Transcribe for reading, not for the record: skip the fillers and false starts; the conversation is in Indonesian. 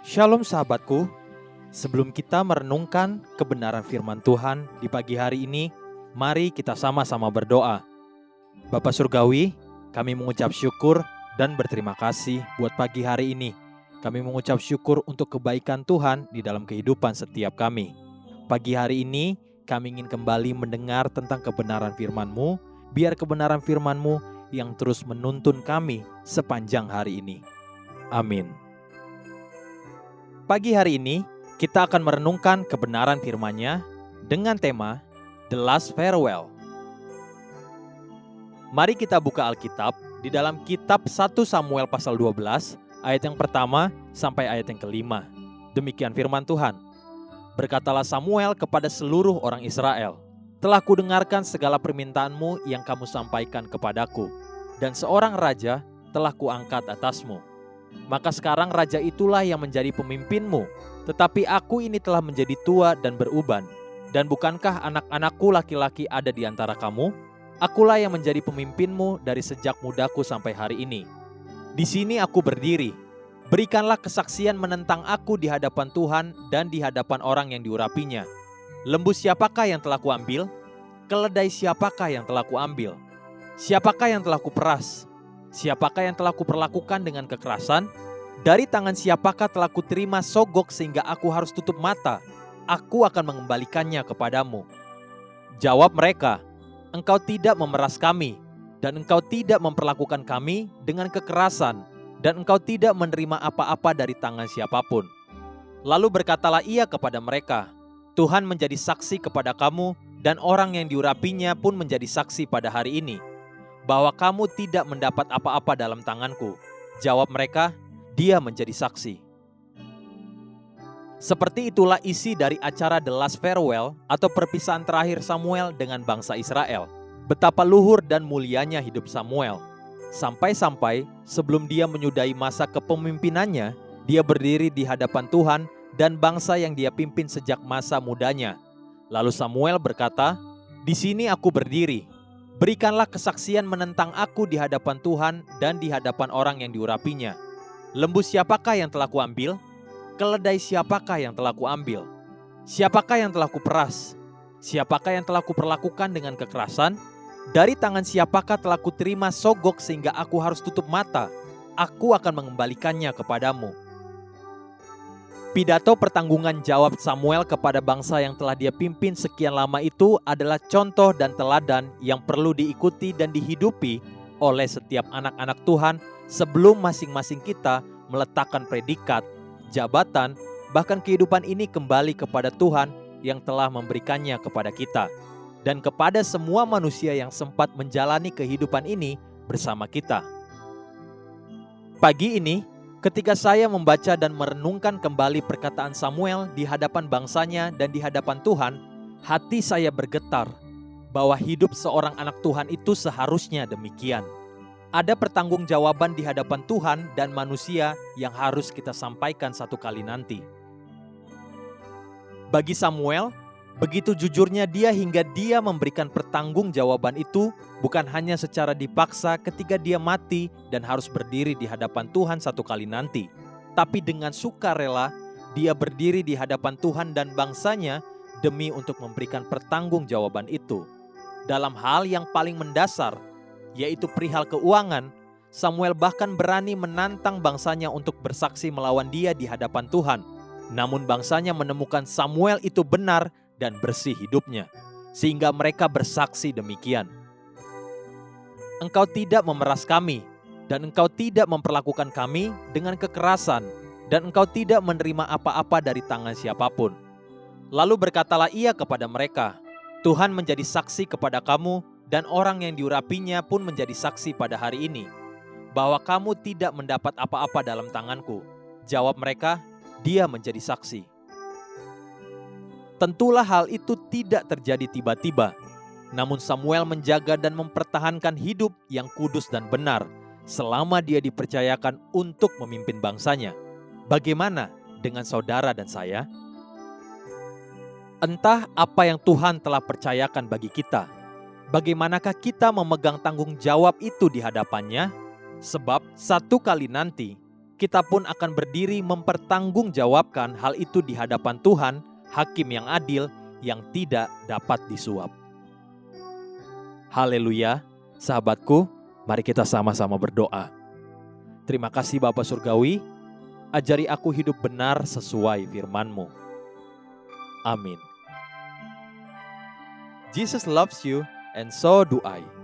Shalom sahabatku, sebelum kita merenungkan kebenaran firman Tuhan di pagi hari ini, mari kita sama-sama berdoa. Bapa Surgawi, kami mengucap syukur dan berterima kasih buat pagi hari ini. Kami mengucap syukur untuk kebaikan Tuhan di dalam kehidupan setiap kami. Pagi hari ini, kami ingin kembali mendengar tentang kebenaran firman-Mu, biar kebenaran firman-Mu yang terus menuntun kami sepanjang hari ini. Amin. Pagi hari ini, kita akan merenungkan kebenaran firman-Nya dengan tema The Last Farewell. Mari kita buka Alkitab di dalam kitab 1 Samuel pasal 12, ayat yang pertama sampai ayat yang kelima. Demikian firman Tuhan. Berkatalah Samuel kepada seluruh orang Israel, telah kudengarkan segala permintaanmu yang kamu sampaikan kepadaku, dan seorang raja telah kuangkat atasmu. Maka sekarang raja itulah yang menjadi pemimpinmu, tetapi aku ini telah menjadi tua dan beruban. Dan bukankah anak-anakku laki-laki ada di antara kamu? Akulah yang menjadi pemimpinmu dari sejak mudaku sampai hari ini. Di sini aku berdiri. Berikanlah kesaksian menentang aku di hadapan Tuhan dan di hadapan orang yang diurapinya. Lembu siapakah yang telah kuambil? Keledai siapakah yang telah kuambil? Siapakah yang telah kuperas? Siapakah yang telah kuperlakukan dengan kekerasan? Dari tangan siapakah telah kuterima sogok sehingga aku harus tutup mata? Aku akan mengembalikannya kepadamu. Jawab mereka, engkau tidak memeras kami, dan engkau tidak memperlakukan kami dengan kekerasan, dan engkau tidak menerima apa-apa dari tangan siapapun. Lalu berkatalah ia kepada mereka, Tuhan menjadi saksi kepada kamu, dan orang yang diurapinya pun menjadi saksi pada hari ini, bahwa kamu tidak mendapat apa-apa dalam tanganku. Jawab mereka, dia menjadi saksi. Seperti itulah isi dari acara The Last Farewell atau perpisahan terakhir Samuel dengan bangsa Israel. Betapa luhur dan mulianya hidup Samuel. Sampai-sampai sebelum dia menyudahi masa kepemimpinannya, dia berdiri di hadapan Tuhan dan bangsa yang dia pimpin sejak masa mudanya. Lalu Samuel berkata, di sini aku berdiri. Berikanlah kesaksian menentang aku di hadapan Tuhan dan di hadapan orang yang diurapinya. Lembu siapakah yang telah kuambil? Keledai siapakah yang telah kuambil? Siapakah yang telah kuperas? Siapakah yang telah kuperlakukan dengan kekerasan? Dari tangan siapakah telah kuterima sogok sehingga aku harus tutup mata? Aku akan mengembalikannya kepadamu. Pidato pertanggungan jawab Samuel kepada bangsa yang telah dia pimpin sekian lama itu adalah contoh dan teladan yang perlu diikuti dan dihidupi oleh setiap anak-anak Tuhan sebelum masing-masing kita meletakkan predikat, jabatan, bahkan kehidupan ini kembali kepada Tuhan yang telah memberikannya kepada kita dan kepada semua manusia yang sempat menjalani kehidupan ini bersama kita. Pagi ini, ketika saya membaca dan merenungkan kembali perkataan Samuel di hadapan bangsanya dan di hadapan Tuhan, hati saya bergetar bahwa hidup seorang anak Tuhan itu seharusnya demikian. Ada pertanggungjawaban di hadapan Tuhan dan manusia yang harus kita sampaikan satu kali nanti. Bagi Samuel, begitu jujurnya dia hingga dia memberikan pertanggungjawaban itu bukan hanya secara dipaksa ketika dia mati dan harus berdiri di hadapan Tuhan satu kali nanti, tapi dengan sukarela dia berdiri di hadapan Tuhan dan bangsanya demi untuk memberikan pertanggungjawaban itu. Dalam hal yang paling mendasar, yaitu perihal keuangan, Samuel bahkan berani menantang bangsanya untuk bersaksi melawan dia di hadapan Tuhan. Namun bangsanya menemukan Samuel itu benar dan bersih hidupnya, sehingga mereka bersaksi demikian. Engkau tidak memeras kami, dan engkau tidak memperlakukan kami dengan kekerasan, dan engkau tidak menerima apa-apa dari tangan siapapun. Lalu berkatalah ia kepada mereka, Tuhan menjadi saksi kepada kamu, dan orang yang diurapinya pun menjadi saksi pada hari ini, bahwa kamu tidak mendapat apa-apa dalam tanganku. Jawab mereka, dia menjadi saksi. Tentulah hal itu tidak terjadi tiba-tiba. Namun Samuel menjaga dan mempertahankan hidup yang kudus dan benar selama dia dipercayakan untuk memimpin bangsanya. Bagaimana dengan saudara dan saya? Entah apa yang Tuhan telah percayakan bagi kita. Bagaimanakah kita memegang tanggung jawab itu di hadapannya? Sebab satu kali nanti kita pun akan berdiri mempertanggungjawabkan hal itu di hadapan Tuhan, Hakim yang adil, yang tidak dapat disuap. Haleluya, sahabatku, mari kita sama-sama berdoa. Terima kasih Bapa Surgawi, ajari aku hidup benar sesuai firman-Mu. Amin. Jesus loves you, and so do I.